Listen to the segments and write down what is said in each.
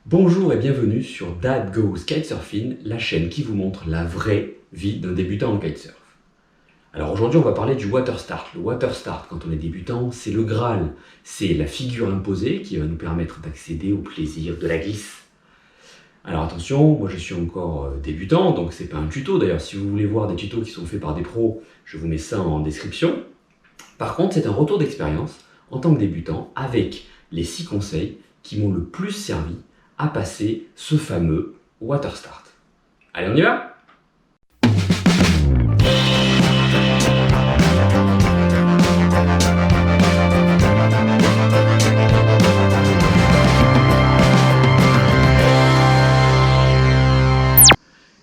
Bonjour et bienvenue sur Dad Goes Kitesurfing, la chaîne qui vous montre la vraie vie d'un débutant en kitesurf. Alors aujourd'hui on va parler du water start. Le water start quand on est débutant, c'est le Graal, c'est la figure imposée qui va nous permettre d'accéder au plaisir de la glisse. Alors attention, moi je suis encore débutant, donc c'est pas un tuto. D'ailleurs si vous voulez voir des tutos qui sont faits par des pros, je vous mets ça en description. Par contre c'est un retour d'expérience en tant que débutant avec les 6 conseils qui m'ont le plus servi à passer ce fameux water start. Allez, on y va?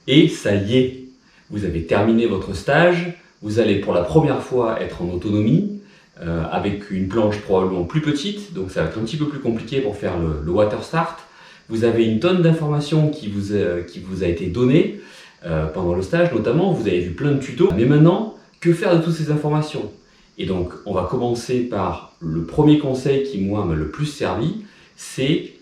Et ça y est, vous avez terminé votre stage, vous allez pour la première fois être en autonomie, avec une planche probablement plus petite, donc ça va être un petit peu plus compliqué pour faire le water start. Vous avez une tonne d'informations qui vous a été donnée pendant le stage notamment, vous avez vu plein de tutos. Mais maintenant, que faire de toutes ces informations? Et donc, on va commencer par le premier conseil qui, moi, m'a le plus servi, c'est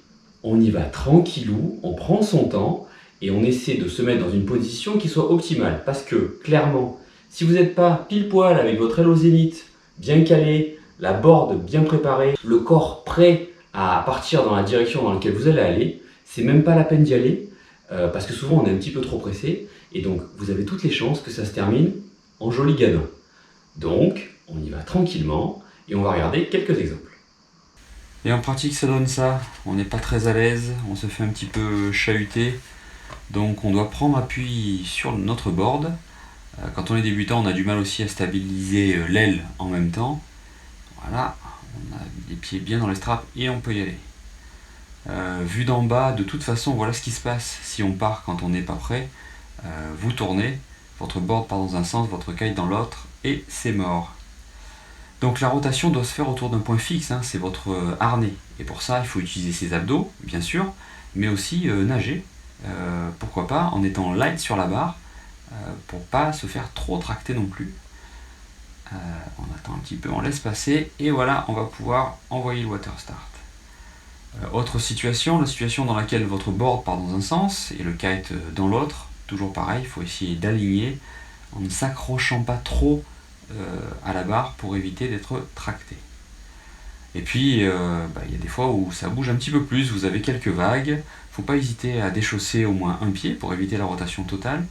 on y va tranquillou, on prend son temps et on essaie de se mettre dans une position qui soit optimale. Parce que, clairement, si vous n'êtes pas pile poil avec votre aile au zénith, bien calé, la board bien préparée, le corps prêt à partir dans la direction dans laquelle vous allez aller, c'est même pas la peine d'y aller parce que souvent on est un petit peu trop pressé et donc vous avez toutes les chances que ça se termine en joli gadin. Donc on y va tranquillement et on va regarder quelques exemples. Et en pratique ça donne ça, on n'est pas très à l'aise, on se fait un petit peu chahuter, donc on doit prendre appui sur notre board. Quand on est débutant on a du mal aussi à stabiliser l'aile en même temps. Voilà, on a les pieds bien dans les straps et on peut y aller. Vu d'en bas, de toute façon, voilà ce qui se passe si on part quand on n'est pas prêt. Vous tournez, votre board part dans un sens, votre kite dans l'autre, et c'est mort. Donc la rotation doit se faire autour d'un point fixe, hein, c'est votre harnais. Et pour ça, il faut utiliser ses abdos, bien sûr, mais aussi nager. Pourquoi pas, en étant light sur la barre, pour pas se faire trop tracter non plus. On attend un petit peu, on laisse passer, et voilà, on va pouvoir envoyer le water start. Autre situation, la situation dans laquelle votre board part dans un sens et le kite dans l'autre, toujours pareil, il faut essayer d'aligner en ne s'accrochant pas trop à la barre pour éviter d'être tracté. Et puis il y a des fois où ça bouge un petit peu plus, vous avez quelques vagues, il ne faut pas hésiter à déchausser au moins un pied pour éviter la rotation totale.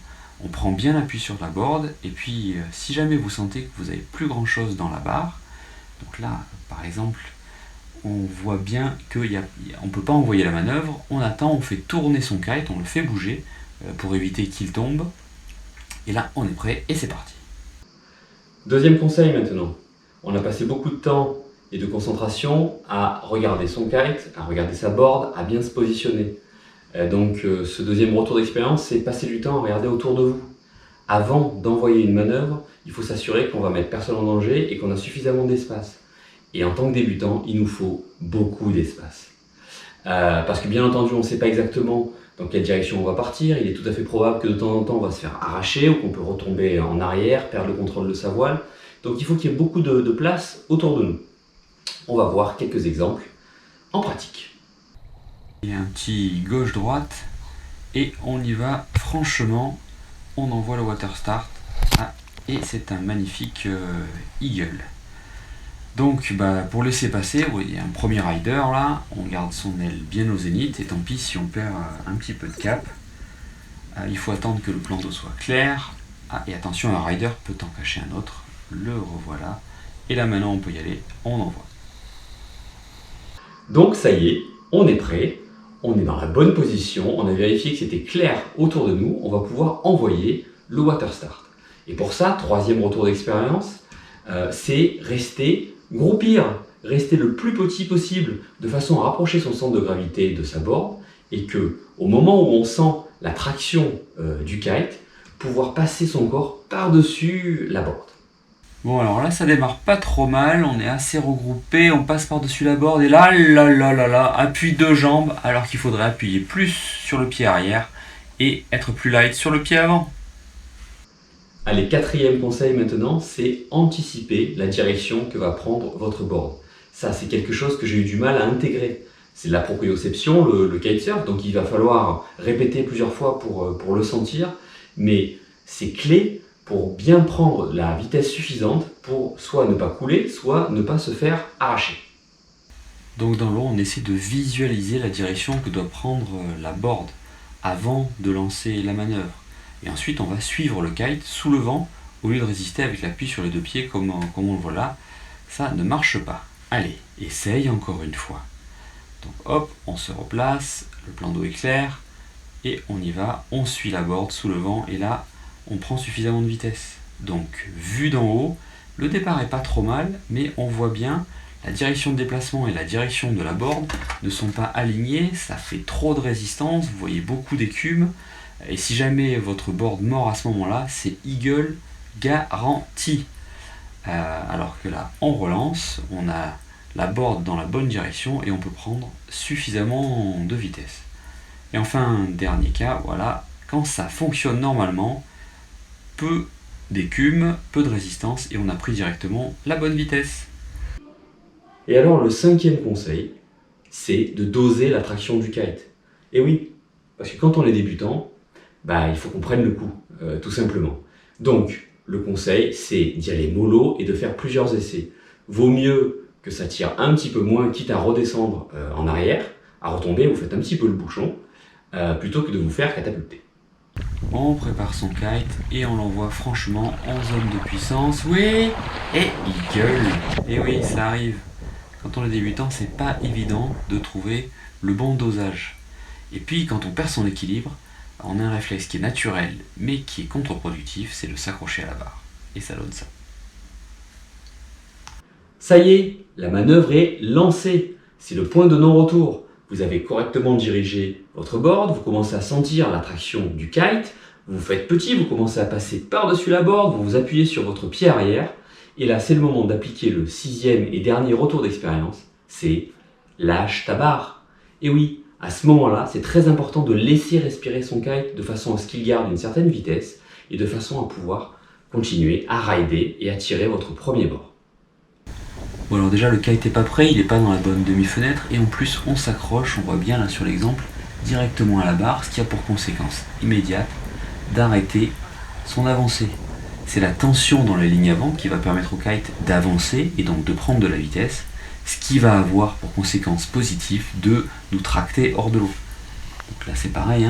On prend bien appui sur la board et puis si jamais vous sentez que vous n'avez plus grand chose dans la barre, donc là par exemple on voit bien qu'on ne peut pas envoyer la manœuvre, on attend, on fait tourner son kite, on le fait bouger pour éviter qu'il tombe. Et là, on est prêt et c'est parti. Deuxième conseil maintenant. On a passé beaucoup de temps et de concentration à regarder son kite, à regarder sa board, à bien se positionner. Donc ce deuxième retour d'expérience, c'est passer du temps à regarder autour de vous. Avant d'envoyer une manœuvre, il faut s'assurer qu'on va mettre personne en danger et qu'on a suffisamment d'espace. Et en tant que débutant, il nous faut beaucoup d'espace. Parce que bien entendu, on ne sait pas exactement dans quelle direction on va partir. Il est tout à fait probable que de temps en temps, on va se faire arracher ou qu'on peut retomber en arrière, perdre le contrôle de sa voile. Donc il faut qu'il y ait beaucoup de place autour de nous. On va voir quelques exemples en pratique. Il y a un petit gauche-droite et on y va franchement. On envoie le water start et c'est un magnifique eagle. Donc pour laisser passer, il y a un premier rider là, on garde son aile bien au zénith et tant pis si on perd un petit peu de cap. Il faut attendre que le plan d'eau soit clair. Et attention, un rider peut en cacher un autre. Le revoilà. Et là maintenant on peut y aller, on envoie. Donc ça y est, on est prêt, on est dans la bonne position, on a vérifié que c'était clair autour de nous, on va pouvoir envoyer le water start. Et pour ça, troisième retour d'expérience, c'est groupir, rester le plus petit possible de façon à rapprocher son centre de gravité de sa board et que au moment où on sent la traction du kite, pouvoir passer son corps par-dessus la board. Bon alors là ça démarre pas trop mal, on est assez regroupé, on passe par-dessus la board et là, appui deux jambes alors qu'il faudrait appuyer plus sur le pied arrière et être plus light sur le pied avant. Allez, quatrième conseil maintenant, c'est anticiper la direction que va prendre votre board. Ça, c'est quelque chose que j'ai eu du mal à intégrer. c'est de la proprioception, le kitesurf, donc il va falloir répéter plusieurs fois pour le sentir, mais c'est clé pour bien prendre la vitesse suffisante pour soit ne pas couler, soit ne pas se faire arracher. Donc dans l'eau, on essaie de visualiser la direction que doit prendre la board avant de lancer la manœuvre. Et ensuite, on va suivre le kite sous le vent au lieu de résister avec l'appui sur les deux pieds comme on le voit là. Ça ne marche pas. Allez, essaye encore une fois. Donc hop, on se replace, le plan d'eau est clair, et on y va, on suit la board sous le vent, et là, on prend suffisamment de vitesse. Donc, vu d'en haut, le départ est pas trop mal, mais on voit bien la direction de déplacement et la direction de la board ne sont pas alignées, ça fait trop de résistance, vous voyez beaucoup d'écume, et si jamais votre board mord à ce moment-là, c'est eagle garanti. Alors que là, on relance, on a la board dans la bonne direction et on peut prendre suffisamment de vitesse. Et enfin, dernier cas, voilà, quand ça fonctionne normalement, peu d'écume, peu de résistance et on a pris directement la bonne vitesse. Et alors le 5e conseil, c'est de doser la traction du kite. Et oui, parce que quand on est débutant, il faut qu'on prenne le coup, tout simplement. Donc, le conseil, c'est d'y aller mollo et de faire plusieurs essais. Vaut mieux que ça tire un petit peu moins, quitte à redescendre en arrière, à retomber, vous faites un petit peu le bouchon, plutôt que de vous faire catapulter. On prépare son kite et on l'envoie franchement en zone de puissance. Oui, et il gueule. Et oui, ça arrive. Quand on est débutant, c'est pas évident de trouver le bon dosage. Et puis, quand on perd son équilibre, on a un réflexe qui est naturel, mais qui est contre-productif, c'est de s'accrocher à la barre. Et ça donne ça. Ça y est, la manœuvre est lancée. C'est le point de non-retour. Vous avez correctement dirigé votre board, vous commencez à sentir la traction du kite, vous faites petit, vous commencez à passer par-dessus la board, vous vous appuyez sur votre pied arrière, et là c'est le moment d'appliquer le 6e et dernier retour d'expérience, c'est lâche ta barre. Et oui, à ce moment-là, c'est très important de laisser respirer son kite de façon à ce qu'il garde une certaine vitesse et de façon à pouvoir continuer à rider et à tirer votre premier board. Bon alors déjà le kite n'est pas prêt, il n'est pas dans la bonne demi-fenêtre et en plus on s'accroche, on voit bien là sur l'exemple, directement à la barre, ce qui a pour conséquence immédiate d'arrêter son avancée. C'est la tension dans la ligne avant qui va permettre au kite d'avancer et donc de prendre de la vitesse, ce qui va avoir pour conséquence positive de nous tracter hors de l'eau. Donc là c'est pareil,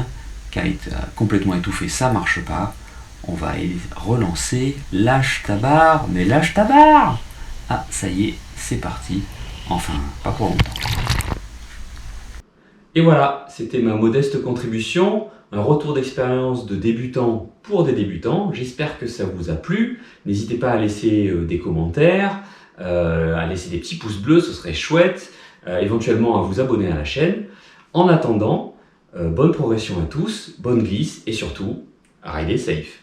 kite complètement étouffé, ça marche pas, on va relancer, lâche ta barre, mais lâche ta barre! Ah, ça y est, c'est parti. Enfin, pas pour longtemps. Et voilà, c'était ma modeste contribution, un retour d'expérience de débutant pour des débutants. J'espère que ça vous a plu. N'hésitez pas à laisser des commentaires, à laisser des petits pouces bleus, ce serait chouette. Éventuellement à vous abonner à la chaîne. En attendant, bonne progression à tous, bonne glisse et surtout, ridez safe.